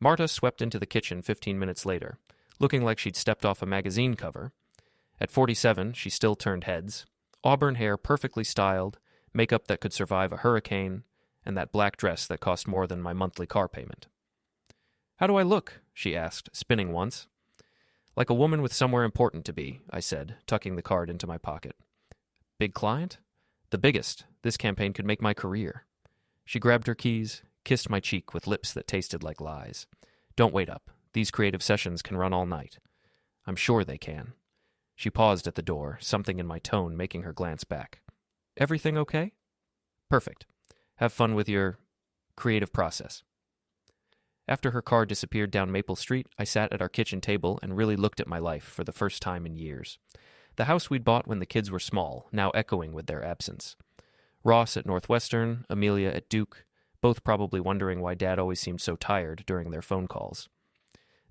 Marta swept into the kitchen 15 minutes later, looking like she'd stepped off a magazine cover. At 47, she still turned heads. Auburn hair perfectly styled, makeup that could survive a hurricane, and that black dress that cost more than my monthly car payment. "How do I look?" she asked, spinning once. "Like a woman with somewhere important to be," I said, tucking the card into my pocket. "Big client?" "The biggest. This campaign could make my career." She grabbed her keys, kissed my cheek with lips that tasted like lies. "Don't wait up. These creative sessions can run all night." "I'm sure they can." She paused at the door, something in my tone making her glance back. "Everything okay?" "Perfect. Have fun with your creative process." After her car disappeared down Maple Street, I sat at our kitchen table and really looked at my life for the first time in years. The house we'd bought when the kids were small, now echoing with their absence. Ross at Northwestern, Amelia at Duke, both probably wondering why Dad always seemed so tired during their phone calls.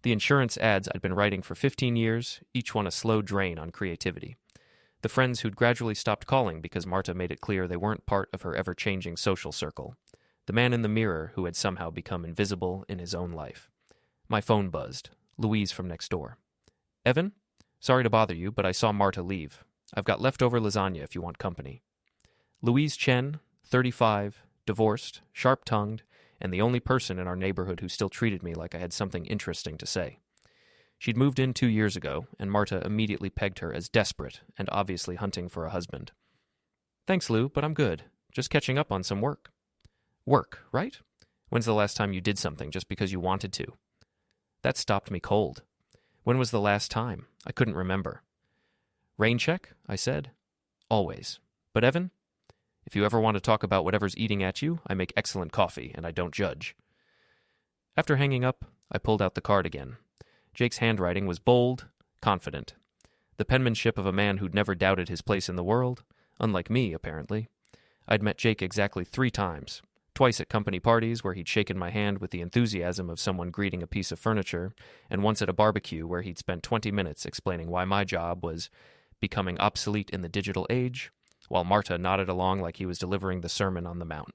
The insurance ads I'd been writing for 15 years, each one a slow drain on creativity. The friends who'd gradually stopped calling because Marta made it clear they weren't part of her ever-changing social circle. The man in the mirror who had somehow become invisible in his own life. My phone buzzed. Louise from next door. "Evan? Sorry to bother you, but I saw Marta leave. I've got leftover lasagna if you want company." Louise Chen, 35, divorced, sharp-tongued, and the only person in our neighborhood who still treated me like I had something interesting to say. She'd moved in 2 years ago, and Marta immediately pegged her as desperate and obviously hunting for a husband. "Thanks, Lou, but I'm good. Just catching up on some work." "Work, right? When's the last time you did something just because you wanted to?" That stopped me cold. When was the last time? I couldn't remember. "Rain check?" I said. "Always. But Evan, if you ever want to talk about whatever's eating at you, I make excellent coffee, and I don't judge." After hanging up, I pulled out the card again. Jake's handwriting was bold, confident. The penmanship of a man who'd never doubted his place in the world, unlike me, apparently. I'd met Jake exactly 3 times. Twice at company parties where he'd shaken my hand with the enthusiasm of someone greeting a piece of furniture, and once at a barbecue where he'd spent 20 minutes explaining why my job was becoming obsolete in the digital age, while Marta nodded along like he was delivering the Sermon on the Mount.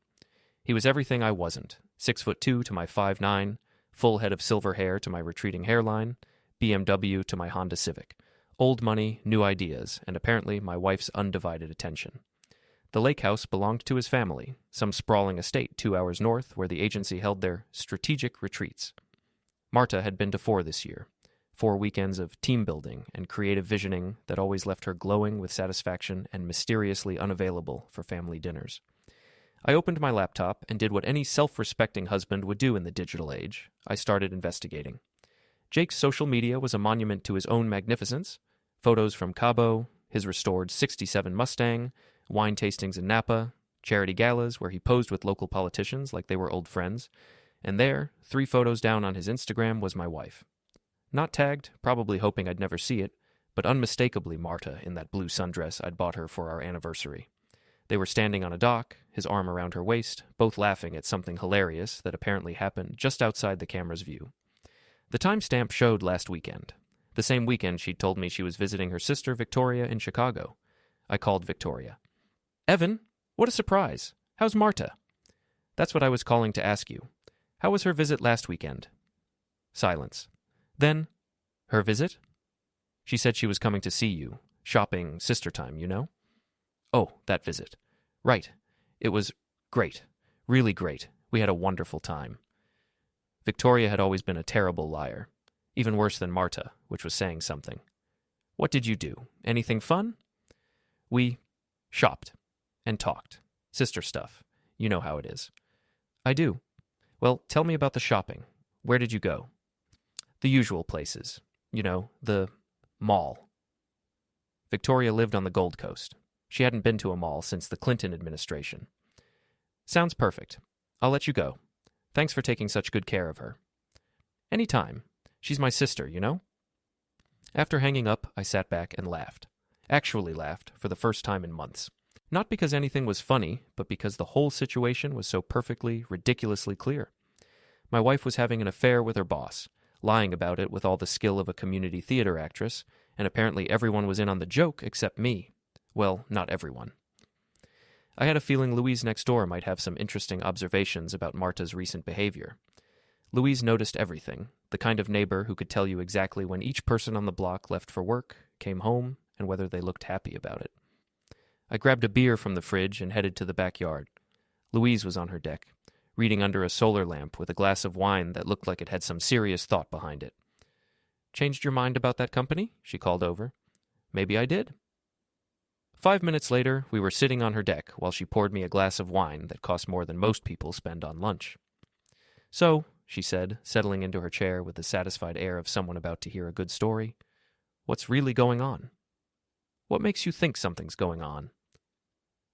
He was everything I wasn't, 6'2" to my 5'9", full head of silver hair to my retreating hairline, BMW to my Honda Civic, old money, new ideas, and apparently my wife's undivided attention. The lake house belonged to his family, some sprawling estate 2 hours north where the agency held their strategic retreats. Marta had been to 4 this year, 4 weekends of team building and creative visioning that always left her glowing with satisfaction and mysteriously unavailable for family dinners. I opened my laptop and did what any self-respecting husband would do in the digital age. I started investigating. Jake's social media was a monument to his own magnificence. Photos from Cabo, his restored '67 Mustang, wine tastings in Napa, charity galas where he posed with local politicians like they were old friends, and there, 3 photos down on his Instagram, was my wife. Not tagged, probably hoping I'd never see it, but unmistakably Marta in that blue sundress I'd bought her for our anniversary. They were standing on a dock, his arm around her waist, both laughing at something hilarious that apparently happened just outside the camera's view. The timestamp showed last weekend, the same weekend she'd told me she was visiting her sister Victoria in Chicago. I called Victoria. "Evan, what a surprise. How's Marta?" "That's what I was calling to ask you. How was her visit last weekend?" Silence. Then, "Her visit?" "She said she was coming to see you. Shopping, sister time, you know?" "Oh, that visit. Right. It was great. Really great. We had a wonderful time." Victoria had always been a terrible liar. Even worse than Marta, which was saying something. "What did you do? Anything fun?" "We shopped. And talked. Sister stuff. You know how it is." "I do. Well, tell me about the shopping. Where did you go?" "The usual places. You know, the mall." Victoria lived on the Gold Coast. She hadn't been to a mall since the Clinton administration. "Sounds perfect. I'll let you go. Thanks for taking such good care of her." "Any time. She's my sister, you know?" After hanging up, I sat back and laughed. Actually laughed, for the first time in months. Not because anything was funny, but because the whole situation was so perfectly, ridiculously clear. My wife was having an affair with her boss, lying about it with all the skill of a community theater actress, and apparently everyone was in on the joke except me. Well, not everyone. I had a feeling Louise next door might have some interesting observations about Marta's recent behavior. Louise noticed everything, the kind of neighbor who could tell you exactly when each person on the block left for work, came home, and whether they looked happy about it. I grabbed a beer from the fridge and headed to the backyard. Louise was on her deck, reading under a solar lamp with a glass of wine that looked like it had some serious thought behind it. "Changed your mind about that company?" she called over. "Maybe I did." 5 minutes later, we were sitting on her deck while she poured me a glass of wine that cost more than most people spend on lunch. "So," she said, settling into her chair with the satisfied air of someone about to hear a good story, "what's really going on? What makes you think something's going on?"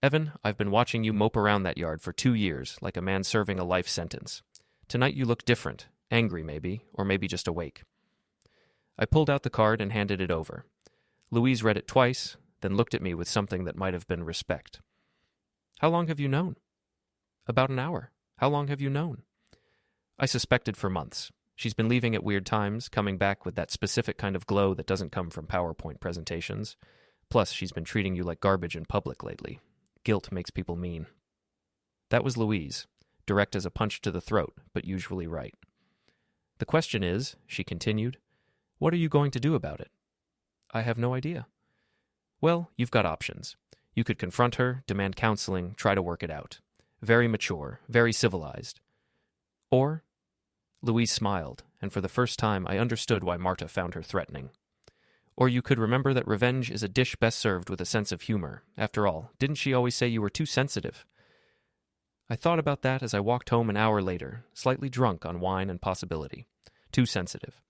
"Evan, I've been watching you mope around that yard for 2 years, like a man serving a life sentence. Tonight you look different, angry maybe, or maybe just awake." I pulled out the card and handed it over. Louise read it twice, then looked at me with something that might have been respect. "How long have you known?" "About an hour. How long have you known?" I suspected for months. She's been leaving at weird times, coming back with that specific kind of glow that doesn't come from PowerPoint presentations. Plus, she's been treating you like garbage in public lately. Guilt makes people mean. That was Louise, direct as a punch to the throat, but usually right. "The question is," she continued, "what are you going to do about it?" "I have no idea." "Well, you've got options. You could confront her, demand counseling, try to work it out. Very mature, very civilized. Or," Louise smiled, and for the first time I understood why Marta found her threatening. "Or you could remember that revenge is a dish best served with a sense of humor. After all, didn't she always say you were too sensitive?" I thought about that as I walked home an hour later, slightly drunk on wine and possibility. Too sensitive.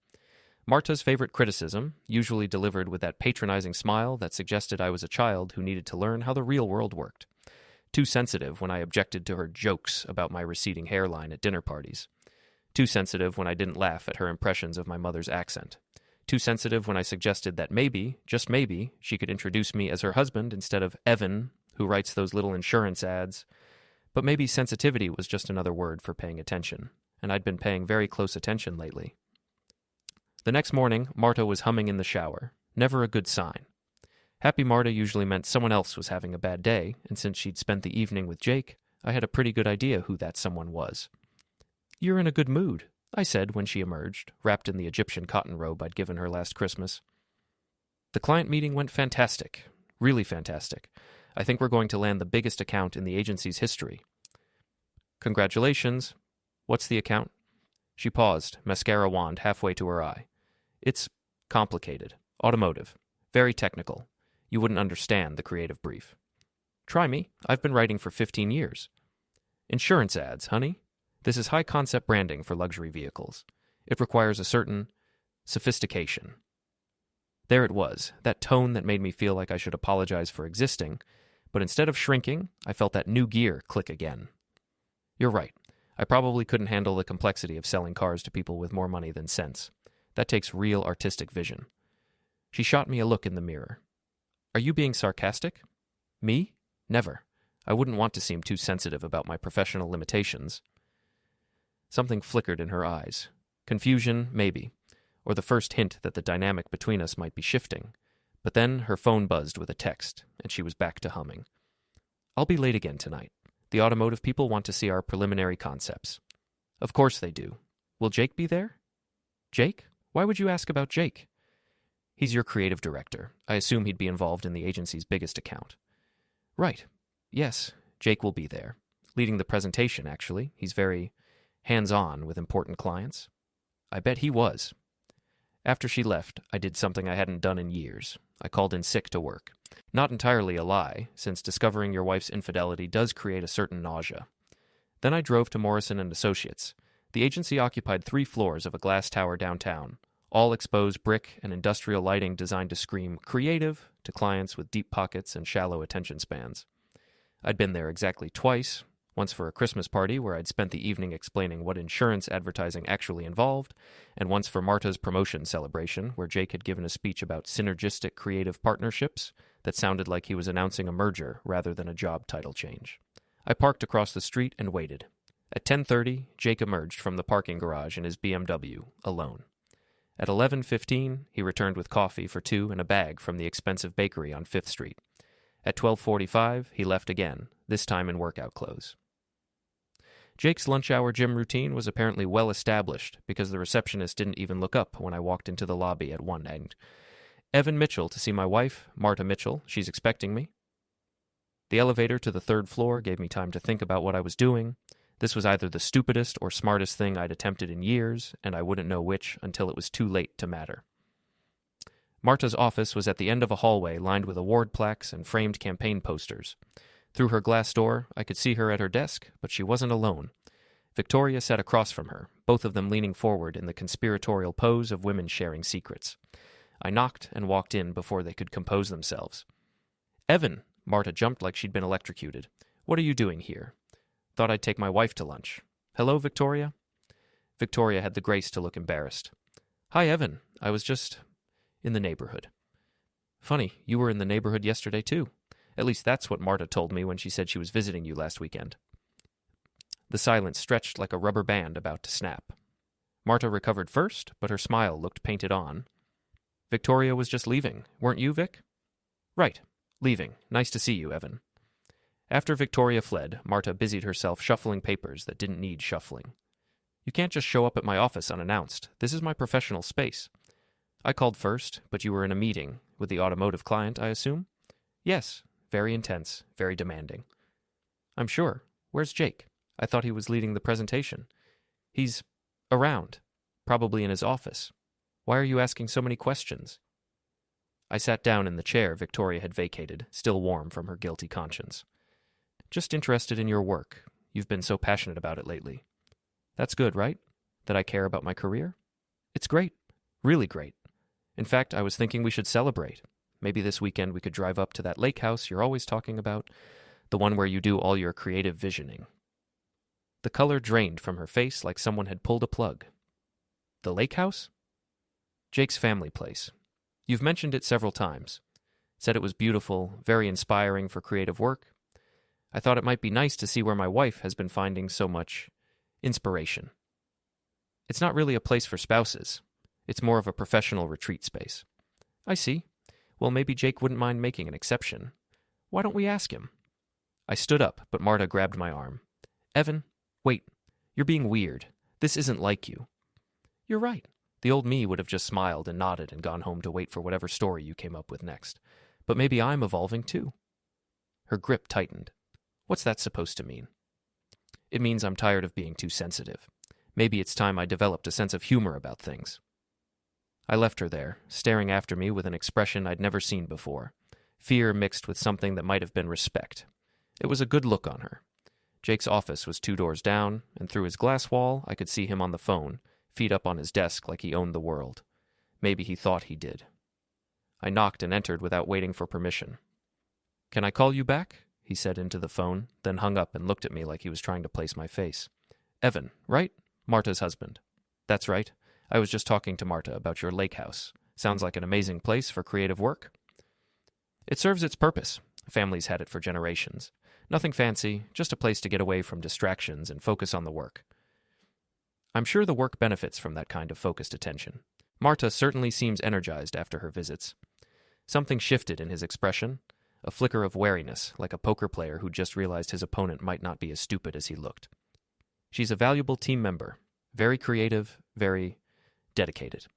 Marta's favorite criticism, usually delivered with that patronizing smile that suggested I was a child who needed to learn how the real world worked. Too sensitive when I objected to her jokes about my receding hairline at dinner parties. Too sensitive when I didn't laugh at her impressions of my mother's accent. Too sensitive when I suggested that maybe, just maybe, she could introduce me as her husband instead of Evan, who writes those little insurance ads. But maybe sensitivity was just another word for paying attention, and I'd been paying very close attention lately. The next morning, Marta was humming in the shower. Never a good sign. Happy Marta usually meant someone else was having a bad day, and since she'd spent the evening with Jake, I had a pretty good idea who that someone was. "You're in a good mood," I said when she emerged, wrapped in the Egyptian cotton robe I'd given her last Christmas. "The client meeting went fantastic. Really fantastic. I think we're going to land the biggest account in the agency's history." "Congratulations. What's the account?" She paused, mascara wand halfway to her eye. "It's complicated. Automotive. Very technical. You wouldn't understand the creative brief." "Try me. I've been writing for 15 years. "Insurance ads, honey. This is high-concept branding for luxury vehicles. It requires a certain sophistication." There it was, that tone that made me feel like I should apologize for existing, but instead of shrinking, I felt that new gear click again. "You're right. I probably couldn't handle the complexity of selling cars to people with more money than sense. That takes real artistic vision." She shot me a look in the mirror. "Are you being sarcastic?" "Me? Never. I wouldn't want to seem too sensitive about my professional limitations." Something flickered in her eyes. Confusion, maybe, or the first hint that the dynamic between us might be shifting. But then her phone buzzed with a text, and she was back to humming. "I'll be late again tonight. The automotive people want to see our preliminary concepts." "Of course they do. Will Jake be there?" "Jake? Why would you ask about Jake?" "He's your creative director. I assume he'd be involved in the agency's biggest account." "Right. Yes, Jake will be there. Leading the presentation, actually. He's very hands-on with important clients." "I bet he was." After she left, I did something I hadn't done in years. I called in sick to work. Not entirely a lie, since discovering your wife's infidelity does create a certain nausea. Then I drove to Morrison & Associates. The agency occupied 3 floors of a glass tower downtown, all exposed brick and industrial lighting designed to scream creative to clients with deep pockets and shallow attention spans. I'd been there exactly twice, once for a Christmas party where I'd spent the evening explaining what insurance advertising actually involved, and once for Marta's promotion celebration where Jake had given a speech about synergistic creative partnerships that sounded like he was announcing a merger rather than a job title change. I parked across the street and waited. At 10:30, Jake emerged from the parking garage in his BMW, alone. At 11:15, he returned with coffee for 2 and a bag from the expensive bakery on 5th Street. At 12:45, he left again, this time in workout clothes. Jake's lunch hour gym routine was apparently well established because the receptionist didn't even look up when I walked into the lobby at one end. Evan Mitchell to see my wife, Marta Mitchell. She's expecting me. The elevator to the third floor gave me time to think about what I was doing. This was either the stupidest or smartest thing I'd attempted in years, and I wouldn't know which until it was too late to matter. Marta's office was at the end of a hallway lined with award plaques and framed campaign posters. Through her glass door, I could see her at her desk, but she wasn't alone. Victoria sat across from her, both of them leaning forward in the conspiratorial pose of women sharing secrets. I knocked and walked in before they could compose themselves. "Evan!" Marta jumped like she'd been electrocuted. "What are you doing here?" "Thought I'd take my wife to lunch." "Hello, Victoria?" Victoria had the grace to look embarrassed. "Hi, Evan. I was just in the neighborhood." "Funny, you were in the neighborhood yesterday, too. At least that's what Marta told me when she said she was visiting you last weekend." The silence stretched like a rubber band about to snap. Marta recovered first, but her smile looked painted on. "Victoria was just leaving, weren't you, Vic?" "Right. Leaving. Nice to see you, Evan." After Victoria fled, Marta busied herself shuffling papers that didn't need shuffling. "You can't just show up at my office unannounced. This is my professional space." "I called first, but you were in a meeting with the automotive client, I assume?" "Yes. Very intense, very demanding." "I'm sure. Where's Jake? I thought he was leading the presentation." "He's around. Probably in his office. Why are you asking so many questions?" I sat down in the chair Victoria had vacated, still warm from her guilty conscience. "Just interested in your work. You've been so passionate about it lately." "That's good, right? That I care about my career?" "It's great. Really great. In fact, I was thinking we should celebrate. Maybe this weekend we could drive up to that lake house you're always talking about, the one where you do all your creative visioning." The color drained from her face like someone had pulled a plug. "The lake house?" "Jake's family place. You've mentioned it several times. Said it was beautiful, very inspiring for creative work. I thought it might be nice to see where my wife has been finding so much inspiration." "It's not really a place for spouses. It's more of a professional retreat space." "I see. Well, maybe Jake wouldn't mind making an exception. Why don't we ask him?" I stood up, but Marta grabbed my arm. "Evan, wait. You're being weird. This isn't like you." "You're right. The old me would have just smiled and nodded and gone home to wait for whatever story you came up with next. But maybe I'm evolving too." Her grip tightened. "What's that supposed to mean?" "It means I'm tired of being too sensitive. Maybe it's time I developed a sense of humor about things." I left her there, staring after me with an expression I'd never seen before, fear mixed with something that might have been respect. It was a good look on her. Jake's office was 2 doors down, and through his glass wall I could see him on the phone, feet up on his desk like he owned the world. Maybe he thought he did. I knocked and entered without waiting for permission. "Can I call you back?" he said into the phone, then hung up and looked at me like he was trying to place my face. "Evan, right? Marta's husband." "That's right. I was just talking to Marta about your lake house. Sounds like an amazing place for creative work." "It serves its purpose. Families had it for generations. Nothing fancy, just a place to get away from distractions and focus on the work." I'm sure the work benefits from that kind of focused attention. Marta certainly seems energized after her visits. Something shifted in his expression, a flicker of wariness, like a poker player who just realized his opponent might not be as stupid as he looked. "She's a valuable team member, very creative, very dedicated."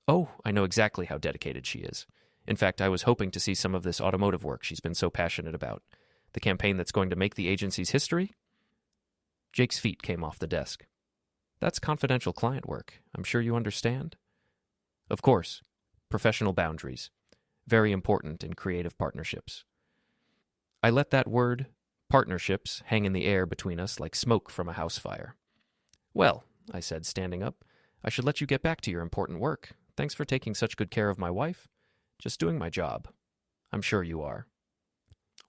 "Oh, I know exactly how dedicated she is. In fact, I was hoping to see some of this automotive work she's been so passionate about. The campaign that's going to make the agency's history?" Jake's feet came off the desk. "That's confidential client work. I'm sure you understand." "Of course. Professional boundaries. Very important in creative partnerships." I let that word, partnerships, hang in the air between us like smoke from a house fire. "Well," I said, standing up, "I should let you get back to your important work. Thanks for taking such good care of my wife. Just doing my job. I'm sure you are."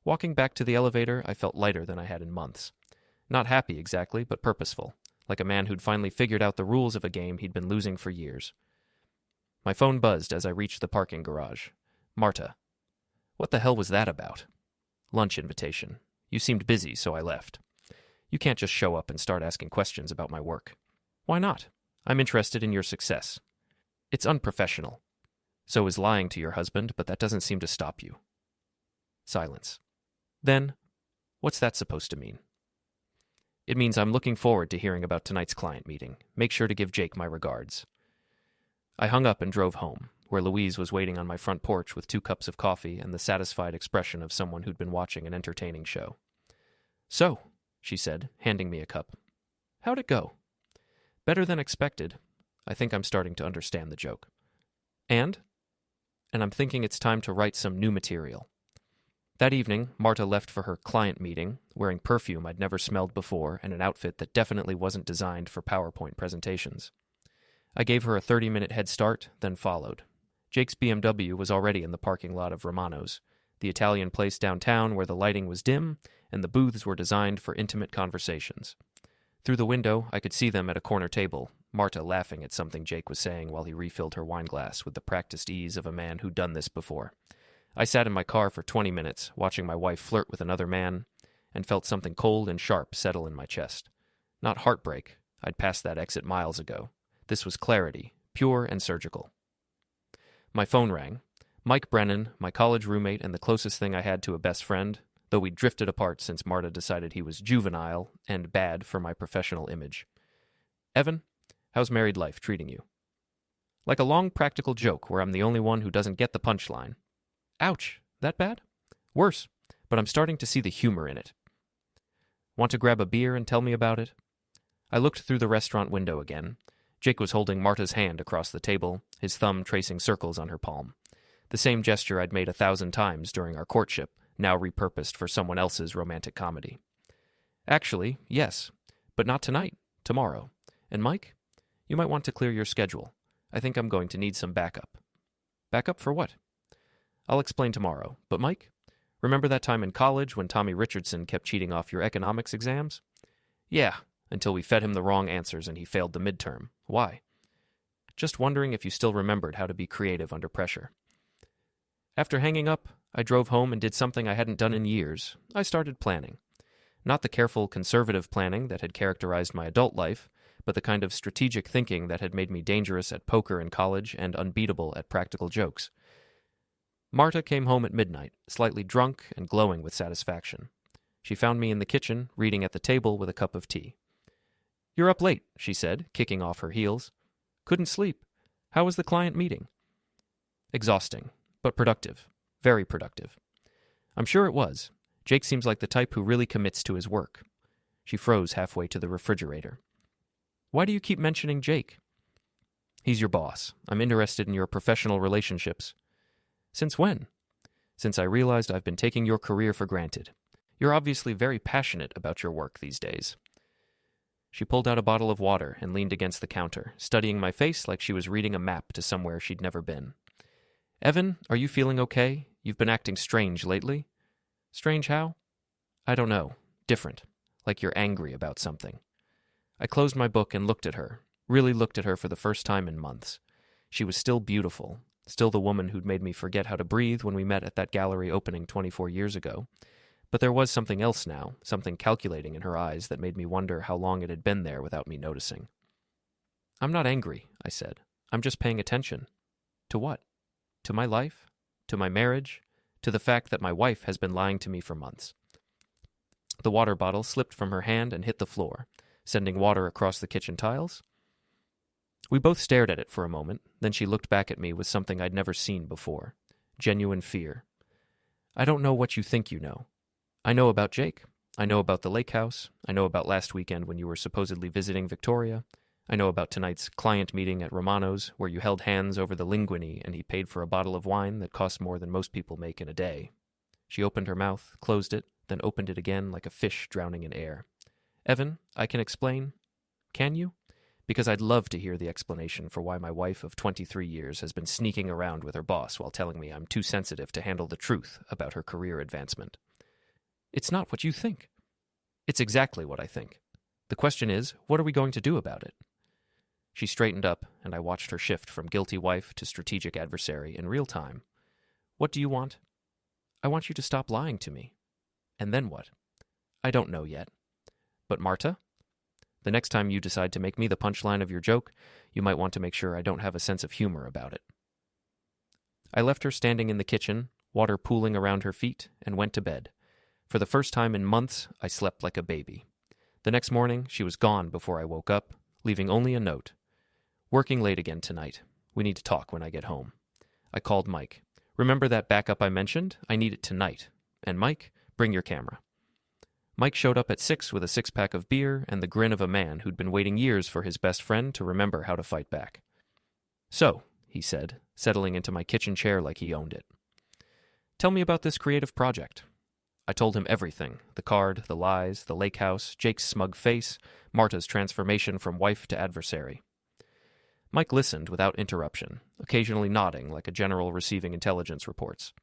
Walking back to the elevator, I felt lighter than I had in months. Not happy exactly, but purposeful, like a man who'd finally figured out the rules of a game he'd been losing for years. My phone buzzed as I reached the parking garage. Marta. What the hell was that about? Lunch invitation. You seemed busy, so I left. You can't just show up and start asking questions about my work. Why not? I'm interested in your success. It's unprofessional. So is lying to your husband, but that doesn't seem to stop you. Silence. Then, what's that supposed to mean? It means I'm looking forward to hearing about tonight's client meeting. Make sure to give Jake my regards. I hung up and drove home, where Louise was waiting on my front porch with 2 cups of coffee and the satisfied expression of someone who'd been watching an entertaining show. "So," she said, handing me a cup. "How'd it go?" "Better than expected. I think I'm starting to understand the joke." And I'm thinking it's time to write some new material. That evening, Marta left for her client meeting, wearing perfume I'd never smelled before and an outfit that definitely wasn't designed for PowerPoint presentations. I gave her a 30-minute head start, then followed. Jake's BMW was already in the parking lot of Romano's, the Italian place downtown where the lighting was dim and the booths were designed for intimate conversations. Through the window, I could see them at a corner table, Marta laughing at something Jake was saying while he refilled her wine glass with the practiced ease of a man who'd done this before. I sat in my car for 20 minutes, watching my wife flirt with another man, and felt something cold and sharp settle in my chest. Not heartbreak. I'd passed that exit miles ago. This was clarity, pure and surgical. My phone rang. Mike Brennan, my college roommate and the closest thing I had to a best friend, though we'd drifted apart since Marta decided he was juvenile and bad for my professional image. "Evan, how's married life treating you?" "Like a long practical joke where I'm the only one who doesn't get the punchline." "Ouch, that bad?" "Worse, but I'm starting to see the humor in it." "Want to grab a beer and tell me about it?" I looked through the restaurant window again. Jake was holding Marta's hand across the table, his thumb tracing circles on her palm. The same gesture I'd made 1,000 times during our courtship, now repurposed for someone else's romantic comedy. "Actually, yes, but not tonight, tomorrow. And Mike, you might want to clear your schedule. I think I'm going to need some backup." "Backup for what?" "I'll explain tomorrow. But Mike, remember that time in college when Tommy Richardson kept cheating off your economics exams?" "Yeah, until we fed him the wrong answers and he failed the midterm. Why?" "Just wondering if you still remembered how to be creative under pressure." After hanging up, I drove home and did something I hadn't done in years. I started planning. Not the careful, conservative planning that had characterized my adult life, but the kind of strategic thinking that had made me dangerous at poker in college and unbeatable at practical jokes. Marta came home at midnight, slightly drunk and glowing with satisfaction. She found me in the kitchen, reading at the table with a cup of tea. "You're up late," she said, kicking off her heels. "Couldn't sleep. How was the client meeting?" "Exhausting, but productive. Very productive." "I'm sure it was. Jake seems like the type who really commits to his work." She froze halfway to the refrigerator. "Why do you keep mentioning Jake?" "He's your boss. I'm interested in your professional relationships." "Since when?" "Since I realized I've been taking your career for granted. You're obviously very passionate about your work these days." She pulled out a bottle of water and leaned against the counter, studying my face like she was reading a map to somewhere she'd never been. "Evan, are you feeling okay? You've been acting strange lately." "Strange how?" "I don't know. Different. Like you're angry about something." I closed my book and looked at her, really looked at her for the first time in months. She was still beautiful, still the woman who'd made me forget how to breathe when we met at that gallery opening 24 years ago. But there was something else now, something calculating in her eyes that made me wonder how long it had been there without me noticing. "I'm not angry," I said. "I'm just paying attention." "To what?" "To my life, to my marriage, to the fact that my wife has been lying to me for months." The water bottle slipped from her hand and hit the floor, sending water across the kitchen tiles. We both stared at it for a moment, then she looked back at me with something I'd never seen before. Genuine fear. "I don't know what you think you know. I know about Jake. I know about the lake house. I know about last weekend when you were supposedly visiting Victoria. I know about tonight's client meeting at Romano's, where you held hands over the linguine and he paid for a bottle of wine that cost more than most people make in a day." She opened her mouth, closed it, then opened it again like a fish drowning in air. "Evan, I can explain." "Can you?" "Because I'd love to hear the explanation for why my wife of 23 years has been sneaking around with her boss while telling me I'm too sensitive to handle the truth about her career advancement." "It's not what you think." "It's exactly what I think. The question is, what are we going to do about it?" She straightened up, and I watched her shift from guilty wife to strategic adversary in real time. "What do you want?" "I want you to stop lying to me." "And then what?" "I don't know yet." "But Marta? The next time you decide to make me the punchline of your joke, you might want to make sure I don't have a sense of humor about it." I left her standing in the kitchen, water pooling around her feet, and went to bed. For the first time in months, I slept like a baby. The next morning, she was gone before I woke up, leaving only a note. Working late again tonight. We need to talk when I get home. I called Mike. Remember that backup I mentioned? I need it tonight. And Mike, bring your camera. Mike showed up at 6 with a 6-pack of beer and the grin of a man who'd been waiting years for his best friend to remember how to fight back. So, he said, settling into my kitchen chair like he owned it. Tell me about this creative project. I told him everything, the card, the lies, the lake house, Jake's smug face, Marta's transformation from wife to adversary. Mike listened without interruption, occasionally nodding like a general receiving intelligence reports.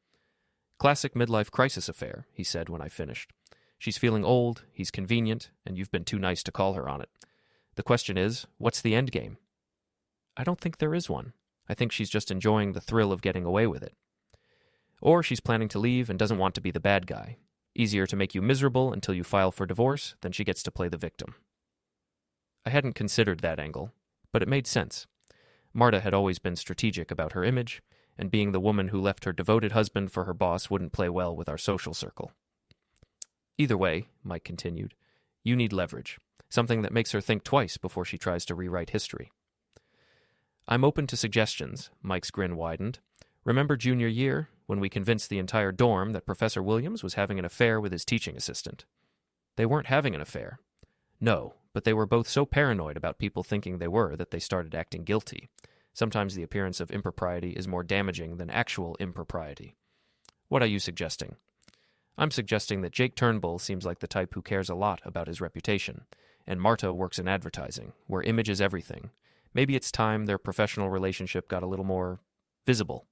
Classic midlife crisis affair, he said when I finished. She's feeling old, he's convenient, and you've been too nice to call her on it. The question is, what's the end game? I don't think there is one. I think she's just enjoying the thrill of getting away with it. Or she's planning to leave and doesn't want to be the bad guy. Easier to make you miserable until you file for divorce than she gets to play the victim. I hadn't considered that angle, but it made sense. Marta had always been strategic about her image, and being the woman who left her devoted husband for her boss wouldn't play well with our social circle. Either way, Mike continued, you need leverage, something that makes her think twice before she tries to rewrite history. I'm open to suggestions, Mike's grin widened. Remember junior year, when we convinced the entire dorm that Professor Williams was having an affair with his teaching assistant? They weren't having an affair. No, but they were both so paranoid about people thinking they were that they started acting guilty. Sometimes the appearance of impropriety is more damaging than actual impropriety. What are you suggesting? I'm suggesting that Jake Turnbull seems like the type who cares a lot about his reputation, and Marta works in advertising, where image is everything. Maybe it's time their professional relationship got a little more visible.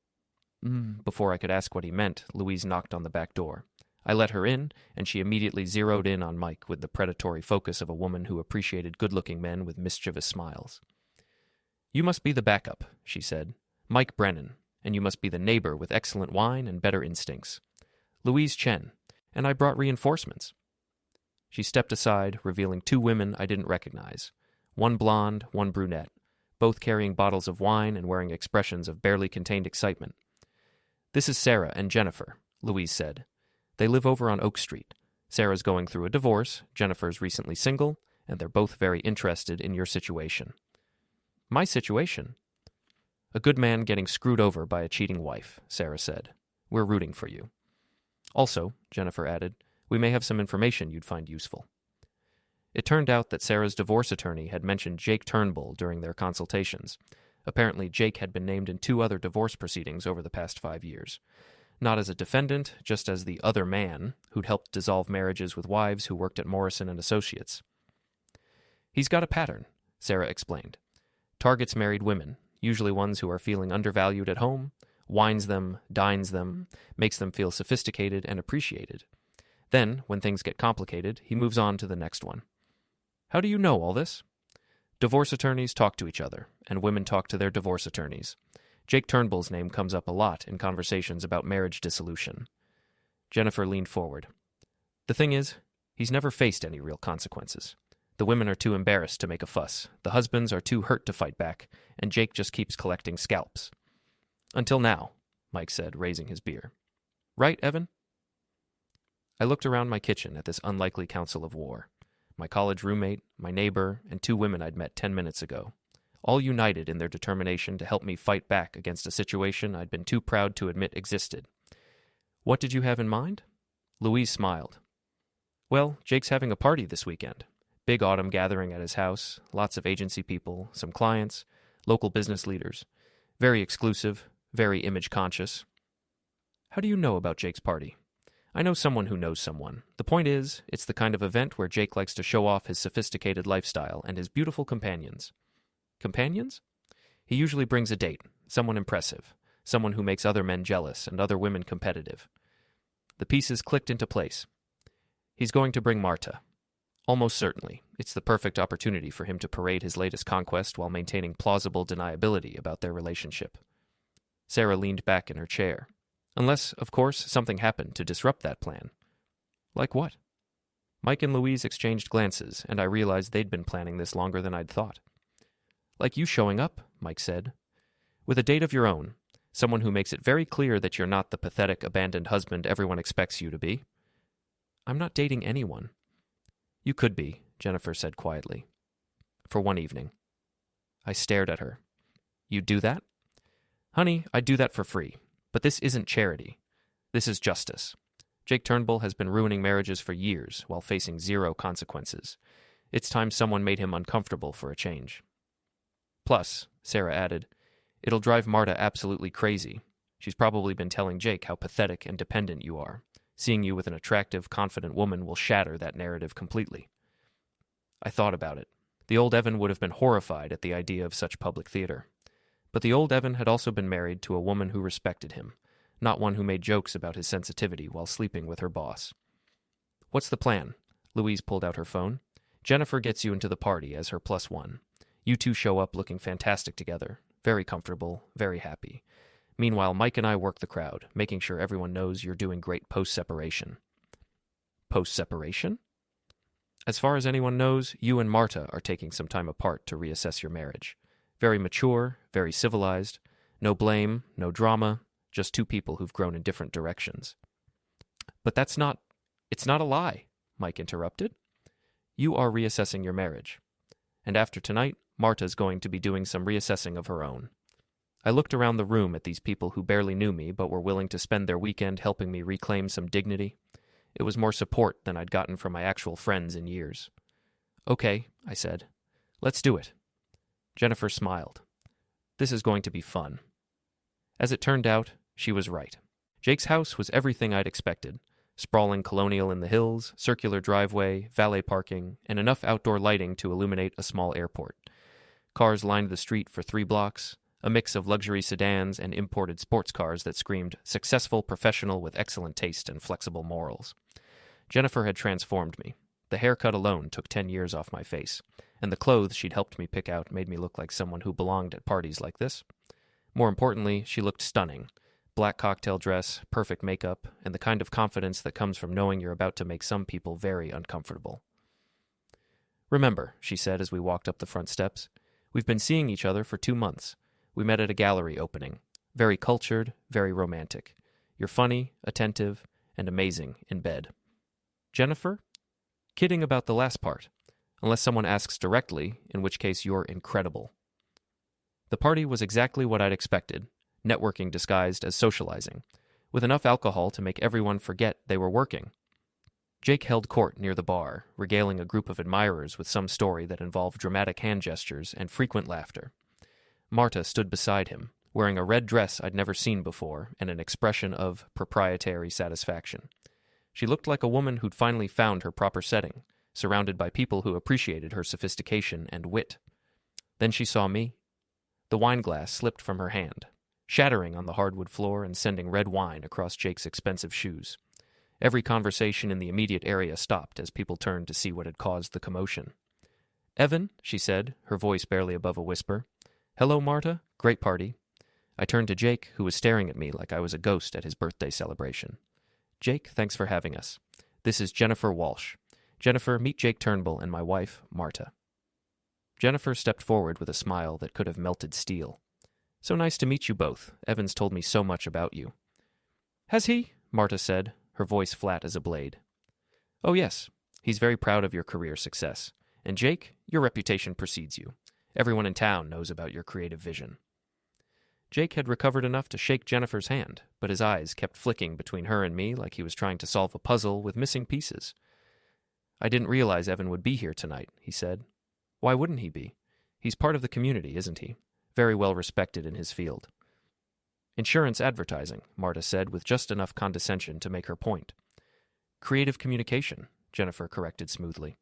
Before I could ask what he meant, Louise knocked on the back door. I let her in, and she immediately zeroed in on Mike with the predatory focus of a woman who appreciated good-looking men with mischievous smiles. You must be the backup, she said. Mike Brennan, and you must be the neighbor with excellent wine and better instincts. Louise Chen, and I brought reinforcements. She stepped aside, revealing 2 women I didn't recognize. One blonde, one brunette, both carrying bottles of wine and wearing expressions of barely contained excitement. This is Sarah and Jennifer, Louise said. They live over on Oak Street. Sarah's going through a divorce, Jennifer's recently single, and they're both very interested in your situation. My situation? A good man getting screwed over by a cheating wife, Sarah said. We're rooting for you. Also, Jennifer added, we may have some information you'd find useful. It turned out that Sarah's divorce attorney had mentioned Jake Turnbull during their consultations. Apparently, Jake had been named in 2 other divorce proceedings over the past 5 years. Not as a defendant, just as the other man who'd helped dissolve marriages with wives who worked at Morrison and Associates. He's got a pattern, Sarah explained. Targets married women, usually ones who are feeling undervalued at home, wines them, dines them, makes them feel sophisticated and appreciated. Then, when things get complicated, he moves on to the next one. How do you know all this? Divorce attorneys talk to each other, and women talk to their divorce attorneys. Jake Turnbull's name comes up a lot in conversations about marriage dissolution. Jennifer leaned forward. The thing is, he's never faced any real consequences. The women are too embarrassed to make a fuss, the husbands are too hurt to fight back, and Jake just keeps collecting scalps. Until now, Mike said, raising his beer. Right, Evan? I looked around my kitchen at this unlikely council of war. My college roommate, my neighbor, and 2 women I'd met 10 minutes ago, all united in their determination to help me fight back against a situation I'd been too proud to admit existed. What did you have in mind? Louise smiled. Well, Jake's having a party this weekend. Big autumn gathering at his house, lots of agency people, some clients, local business leaders. Very exclusive, very image-conscious. How do you know about Jake's party? I know someone who knows someone. The point is, it's the kind of event where Jake likes to show off his sophisticated lifestyle and his beautiful companions. Companions? He usually brings a date, someone impressive, someone who makes other men jealous and other women competitive. The pieces clicked into place. He's going to bring Marta. Almost certainly, it's the perfect opportunity for him to parade his latest conquest while maintaining plausible deniability about their relationship. Sarah leaned back in her chair. Unless, of course, something happened to disrupt that plan. Like what? Mike and Louise exchanged glances, and I realized they'd been planning this longer than I'd thought. Like you showing up, Mike said. With a date of your own, someone who makes it very clear that you're not the pathetic, abandoned husband everyone expects you to be. I'm not dating anyone. You could be, Jennifer said quietly. For one evening. I stared at her. You'd do that? Honey, I'd do that for free. But this isn't charity. This is justice. Jake Turnbull has been ruining marriages for years while facing zero consequences. It's time someone made him uncomfortable for a change. Plus, Sarah added, it'll drive Marta absolutely crazy. She's probably been telling Jake how pathetic and dependent you are. Seeing you with an attractive, confident woman will shatter that narrative completely. I thought about it. The old Evan would have been horrified at the idea of such public theater. But the old Evan had also been married to a woman who respected him, not one who made jokes about his sensitivity while sleeping with her boss. What's the plan? Louise pulled out her phone. Jennifer gets you into the party as her +1. You two show up looking fantastic together, very comfortable, very happy. Meanwhile, Mike and I work the crowd, making sure everyone knows you're doing great post-separation. Post-separation? As far as anyone knows, you and Marta are taking some time apart to reassess your marriage. Very mature, very civilized, no blame, no drama, just two people who've grown in different directions. But it's not a lie, Mike interrupted. You are reassessing your marriage. And after tonight, Marta's going to be doing some reassessing of her own. I looked around the room at these people who barely knew me but were willing to spend their weekend helping me reclaim some dignity. It was more support than I'd gotten from my actual friends in years. Okay, I said. Let's do it. Jennifer smiled. This is going to be fun. As it turned out, she was right. Jake's house was everything I'd expected. Sprawling colonial in the hills, circular driveway, valet parking, and enough outdoor lighting to illuminate a small airport. Cars lined the street for 3 blocks, a mix of luxury sedans and imported sports cars that screamed successful professional with excellent taste and flexible morals. Jennifer had transformed me. The haircut alone took 10 years off my face, and the clothes she'd helped me pick out made me look like someone who belonged at parties like this. More importantly, she looked stunning. Black cocktail dress, perfect makeup, and the kind of confidence that comes from knowing you're about to make some people very uncomfortable. Remember, she said as we walked up the front steps, we've been seeing each other for 2 months. We met at a gallery opening. Very cultured, very romantic. You're funny, attentive, and amazing in bed. Jennifer? Kidding about the last part. Unless someone asks directly, in which case you're incredible. The party was exactly what I'd expected, networking disguised as socializing, with enough alcohol to make everyone forget they were working. Jake held court near the bar, regaling a group of admirers with some story that involved dramatic hand gestures and frequent laughter. Marta stood beside him, wearing a red dress I'd never seen before and an expression of proprietary satisfaction. She looked like a woman who'd finally found her proper setting, surrounded by people who appreciated her sophistication and wit. Then she saw me. The wine glass slipped from her hand, shattering on the hardwood floor and sending red wine across Jake's expensive shoes. Every conversation in the immediate area stopped as people turned to see what had caused the commotion. Evan, she said, her voice barely above a whisper. Hello, Marta. Great party. I turned to Jake, who was staring at me like I was a ghost at his birthday celebration. Jake, thanks for having us. This is Jennifer Walsh. Jennifer, meet Jake Turnbull and my wife, Marta. Jennifer stepped forward with a smile that could have melted steel. So nice to meet you both. Evan's told me so much about you. Has he? Marta said, her voice flat as a blade. Oh, yes. He's very proud of your career success. And Jake, your reputation precedes you. Everyone in town knows about your creative vision. Jake had recovered enough to shake Jennifer's hand, but his eyes kept flicking between her and me like he was trying to solve a puzzle with missing pieces. I didn't realize Evan would be here tonight, he said. Why wouldn't he be? He's part of the community, isn't he? Very well respected in his field. Insurance advertising, Marta said with just enough condescension to make her point. Creative communication, Jennifer corrected smoothly.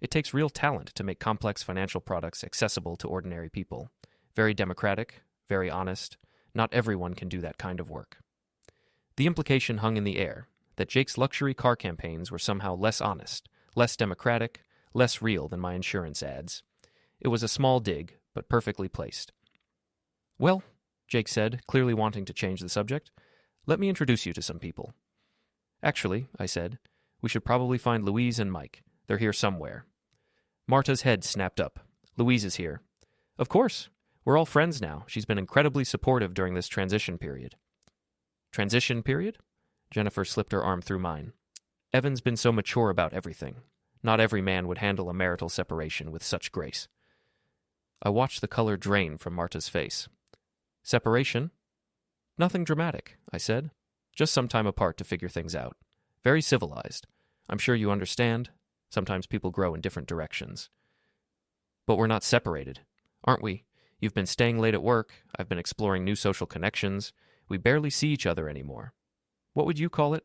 It takes real talent to make complex financial products accessible to ordinary people. Very democratic, very honest. Not everyone can do that kind of work. The implication hung in the air, that Jake's luxury car campaigns were somehow less honest, less democratic, less real than my insurance ads. It was a small dig, but perfectly placed. Well, Jake said, clearly wanting to change the subject, let me introduce you to some people. Actually, I said, we should probably find Louise and Mike. They're here somewhere. Marta's head snapped up. Louise is here. Of course. We're all friends now. She's been incredibly supportive during this transition period. Transition period? Jennifer slipped her arm through mine. Evan's been so mature about everything. Not every man would handle a marital separation with such grace. I watched the color drain from Marta's face. Separation? Nothing dramatic, I said. Just some time apart to figure things out. Very civilized. I'm sure you understand. Sometimes people grow in different directions. But we're not separated, aren't we? You've been staying late at work. I've been exploring new social connections. We barely see each other anymore. What would you call it?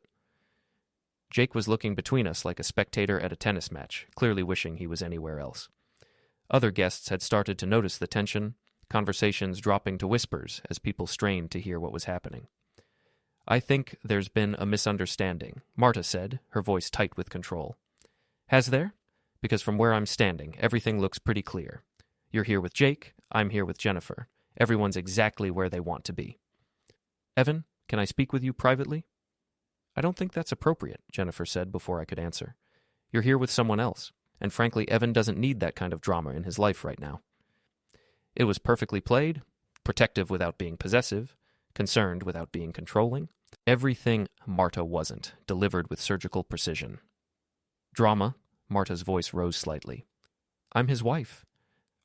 Jake was looking between us like a spectator at a tennis match, clearly wishing he was anywhere else. Other guests had started to notice the tension, conversations dropping to whispers as people strained to hear what was happening. I think there's been a misunderstanding, Marta said, her voice tight with control. Has there? Because from where I'm standing, everything looks pretty clear. You're here with Jake, I'm here with Jennifer. Everyone's exactly where they want to be. Evan, can I speak with you privately? I don't think that's appropriate, Jennifer said before I could answer. You're here with someone else, and frankly, Evan doesn't need that kind of drama in his life right now. It was perfectly played, protective without being possessive, concerned without being controlling. Everything Marta wasn't, delivered with surgical precision. Drama, Marta's voice rose slightly. I'm his wife.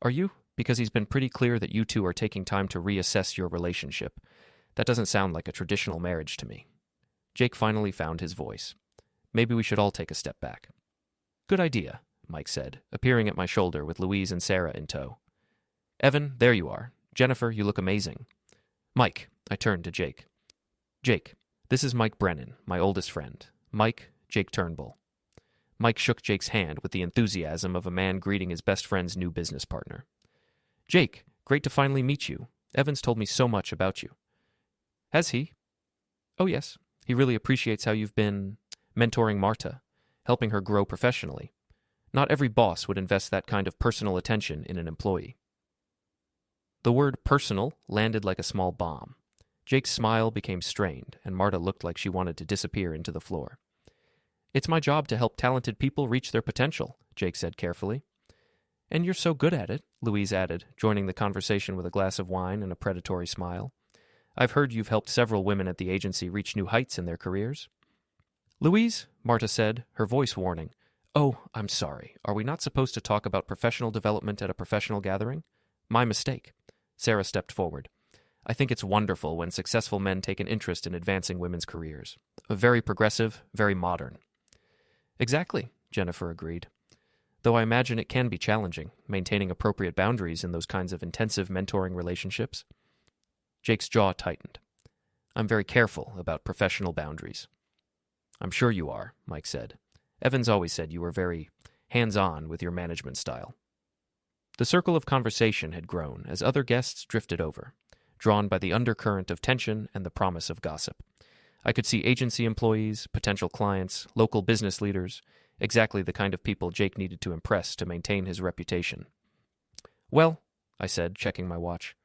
Are you? Because he's been pretty clear that you two are taking time to reassess your relationship. That doesn't sound like a traditional marriage to me. Jake finally found his voice. Maybe we should all take a step back. Good idea, Mike said, appearing at my shoulder with Louise and Sarah in tow. Evan, there you are. Jennifer, you look amazing. Mike, I turned to Jake. Jake, this is Mike Brennan, my oldest friend. Mike, Jake Turnbull. Mike shook Jake's hand with the enthusiasm of a man greeting his best friend's new business partner. Jake, great to finally meet you. Evan's told me so much about you. Has he? Oh, yes. He really appreciates how you've been mentoring Marta, helping her grow professionally. Not every boss would invest that kind of personal attention in an employee. The word personal landed like a small bomb. Jake's smile became strained, and Marta looked like she wanted to disappear into the floor. It's my job to help talented people reach their potential, Jake said carefully. And you're so good at it, Louise added, joining the conversation with a glass of wine and a predatory smile. I've heard you've helped several women at the agency reach new heights in their careers. Louise, Marta said, her voice warning. Oh, I'm sorry. Are we not supposed to talk about professional development at a professional gathering? My mistake. Sarah stepped forward. I think it's wonderful when successful men take an interest in advancing women's careers. Very progressive, very modern. Exactly, Jennifer agreed. Though I imagine it can be challenging, maintaining appropriate boundaries in those kinds of intensive mentoring relationships. Jake's jaw tightened. I'm very careful about professional boundaries. I'm sure you are, Mike said. Evans always said you were very hands-on with your management style. The circle of conversation had grown as other guests drifted over, drawn by the undercurrent of tension and the promise of gossip. I could see agency employees, potential clients, local business leaders, exactly the kind of people Jake needed to impress to maintain his reputation. Well, I said, checking my watch,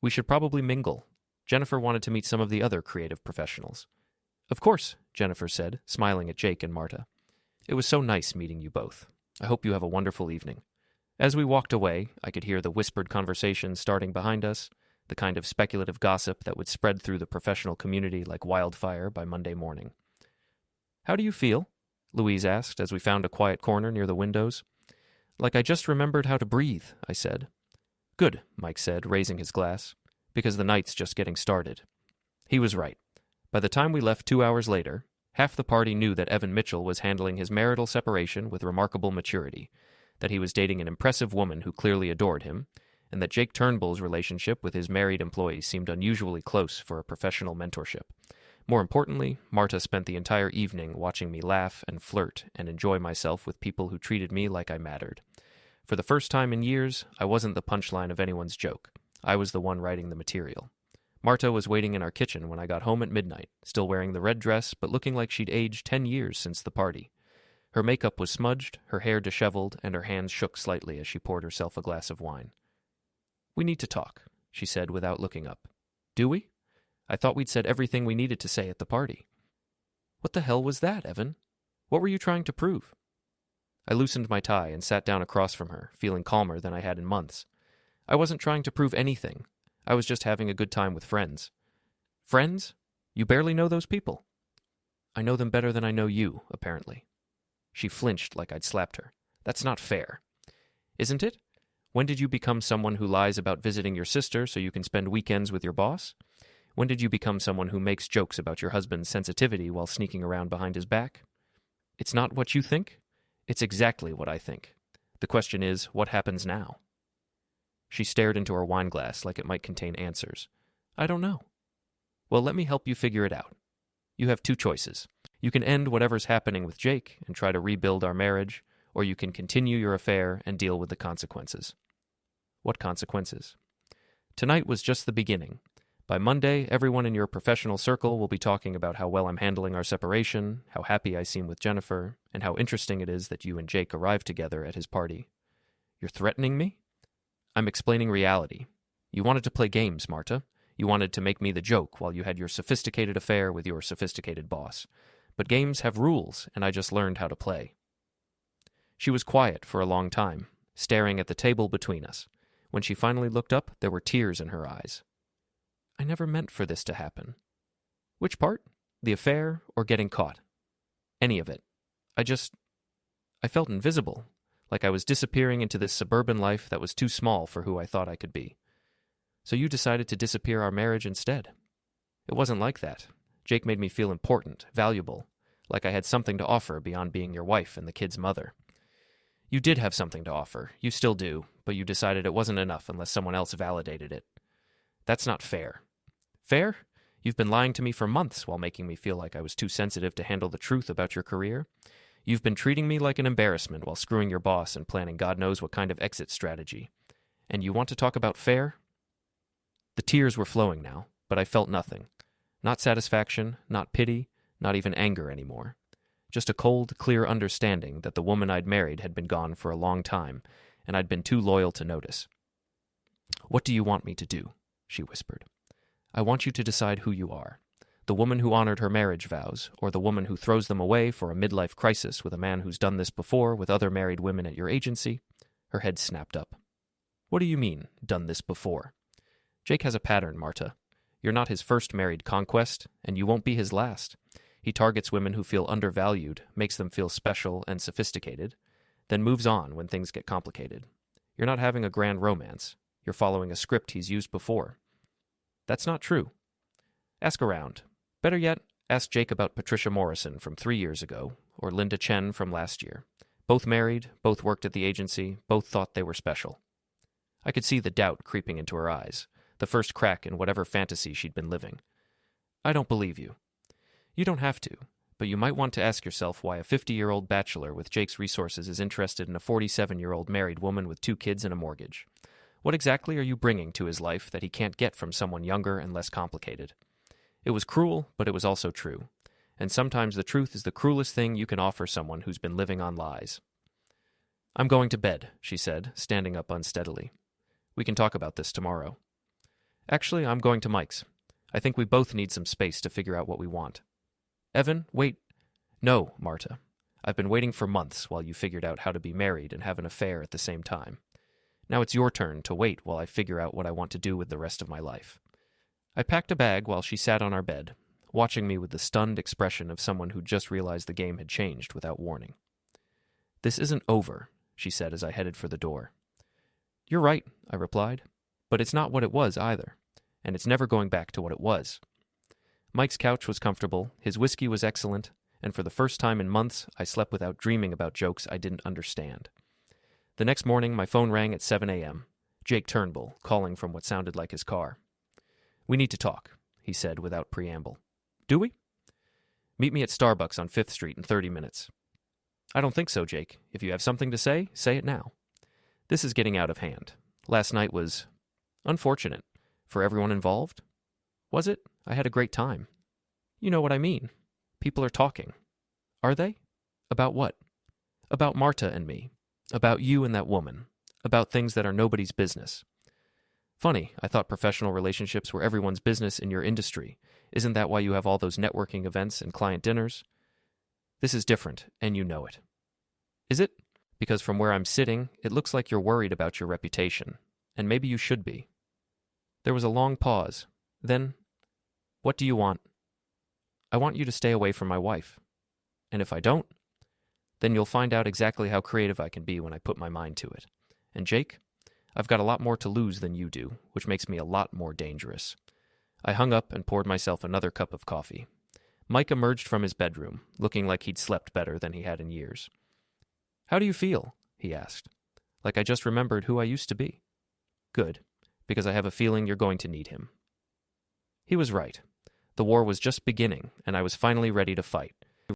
we should probably mingle. Jennifer wanted to meet some of the other creative professionals. Of course, Jennifer said, smiling at Jake and Marta. It was so nice meeting you both. I hope you have a wonderful evening. As we walked away, I could hear the whispered conversation starting behind us, the kind of speculative gossip that would spread through the professional community like wildfire by Monday morning. How do you feel? Louise asked as we found a quiet corner near the windows. Like I just remembered how to breathe, I said. Good, Mike said, raising his glass, because the night's just getting started. He was right. By the time we left 2 hours later, half the party knew that Evan Mitchell was handling his marital separation with remarkable maturity, that he was dating an impressive woman who clearly adored him, and that Jake Turnbull's relationship with his married employee seemed unusually close for a professional mentorship. More importantly, Marta spent the entire evening watching me laugh and flirt and enjoy myself with people who treated me like I mattered. For the first time in years, I wasn't the punchline of anyone's joke. I was the one writing the material. Marta was waiting in our kitchen when I got home at midnight, still wearing the red dress but looking like she'd aged 10 years since the party. Her makeup was smudged, her hair disheveled, and her hands shook slightly as she poured herself a glass of wine. We need to talk, she said without looking up. Do we? I thought we'd said everything we needed to say at the party. What the hell was that, Evan? What were you trying to prove? I loosened my tie and sat down across from her, feeling calmer than I had in months. I wasn't trying to prove anything. I was just having a good time with friends. Friends? You barely know those people. I know them better than I know you, apparently. She flinched like I'd slapped her. That's not fair. Isn't it? When did you become someone who lies about visiting your sister so you can spend weekends with your boss? When did you become someone who makes jokes about your husband's sensitivity while sneaking around behind his back? It's not what you think? It's exactly what I think. The question is, what happens now? She stared into her wine glass like it might contain answers. I don't know. Well, let me help you figure it out. You have two choices. You can end whatever's happening with Jake and try to rebuild our marriage, or you can continue your affair and deal with the consequences. What consequences? Tonight was just the beginning. By Monday, everyone in your professional circle will be talking about how well I'm handling our separation, how happy I seem with Jennifer, and how interesting it is that you and Jake arrived together at his party. You're threatening me? I'm explaining reality. You wanted to play games, Marta. You wanted to make me the joke while you had your sophisticated affair with your sophisticated boss. But games have rules, and I just learned how to play. She was quiet for a long time, staring at the table between us. When she finally looked up, there were tears in her eyes. I never meant for this to happen. Which part? The affair or getting caught? Any of it. I felt invisible, like I was disappearing into this suburban life that was too small for who I thought I could be. So you decided to disappear our marriage instead. It wasn't like that. Jake made me feel important, valuable, like I had something to offer beyond being your wife and the kid's mother. You did have something to offer. You still do, but you decided it wasn't enough unless someone else validated it. That's not fair. Fair? You've been lying to me for months while making me feel like I was too sensitive to handle the truth about your career. You've been treating me like an embarrassment while screwing your boss and planning God knows what kind of exit strategy. And you want to talk about fair? The tears were flowing now, but I felt nothing. Not satisfaction, not pity, not even anger anymore. Just a cold, clear understanding that the woman I'd married had been gone for a long time, and I'd been too loyal to notice. What do you want me to do? She whispered. I want you to decide who you are. The woman who honored her marriage vows, or the woman who throws them away for a midlife crisis with a man who's done this before with other married women at your agency? Her head snapped up. What do you mean, done this before? Jake has a pattern, Marta. You're not his first married conquest, and you won't be his last. He targets women who feel undervalued, makes them feel special and sophisticated, then moves on when things get complicated. You're not having a grand romance. You're following a script he's used before. That's not true. Ask around. Better yet, ask Jake about Patricia Morrison from 3 years ago, or Linda Chen from last year. Both married, both worked at the agency, both thought they were special. I could see the doubt creeping into her eyes, the first crack in whatever fantasy she'd been living. I don't believe you. You don't have to, but you might want to ask yourself why a 50-year-old bachelor with Jake's resources is interested in a 47-year-old married woman with 2 kids and a mortgage. What exactly are you bringing to his life that he can't get from someone younger and less complicated? It was cruel, but it was also true. And sometimes the truth is the cruelest thing you can offer someone who's been living on lies. I'm going to bed, she said, standing up unsteadily. We can talk about this tomorrow. Actually, I'm going to Mike's. I think we both need some space to figure out what we want. Evan, wait. No, Marta. I've been waiting for months while you figured out how to be married and have an affair at the same time. Now it's your turn to wait while I figure out what I want to do with the rest of my life. I packed a bag while she sat on our bed, watching me with the stunned expression of someone who just realized the game had changed without warning. This isn't over, she said as I headed for the door. You're right, I replied, but it's not what it was either, and it's never going back to what it was. Mike's couch was comfortable, his whiskey was excellent, and for the first time in months, I slept without dreaming about jokes I didn't understand. The next morning, my phone rang at 7 a.m. Jake Turnbull, calling from what sounded like his car. We need to talk, he said without preamble. Do we? Meet me at Starbucks on 5th Street in 30 minutes. I don't think so, Jake. If you have something to say it now. This is getting out of hand. Last night was unfortunate. For everyone involved? Was it? I had a great time. You know what I mean. People are talking. Are they? About what? About Marta and me. About you and that woman. About things that are nobody's business. Funny, I thought professional relationships were everyone's business in your industry. Isn't that why you have all those networking events and client dinners? This is different, and you know it. Is it? Because from where I'm sitting, it looks like you're worried about your reputation, and maybe you should be. There was a long pause. Then, what do you want? I want you to stay away from my wife. And if I don't, Then you'll find out exactly how creative I can be when I put my mind to it. And Jake, I've got a lot more to lose than you do, which makes me a lot more dangerous." I hung up and poured myself another cup of coffee. Mike emerged from his bedroom, looking like he'd slept better than he had in years. "How do you feel?" he asked. "Like I just remembered who I used to be." "Good, because I have a feeling you're going to need him." He was right. The war was just beginning, and I was finally ready to fight,